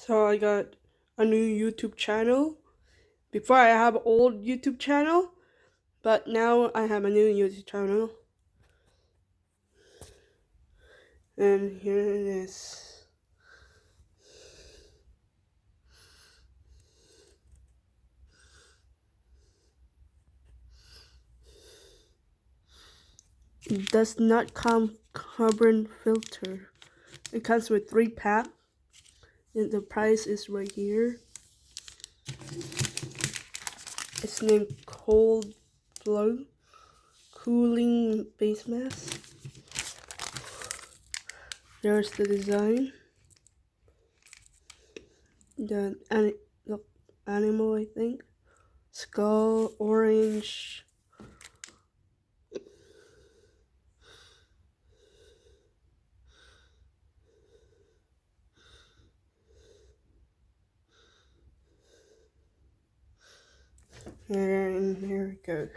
So I got a new YouTube channel. Before I have old YouTube channel, but now I have a new YouTube channel. And here it is. It does not come carbon filter. It comes with 3 pack. And the price is right here. It's named Cold Blow Cooling Base Mask. There's the design. The animal, I think. Skull, orange. And here we go.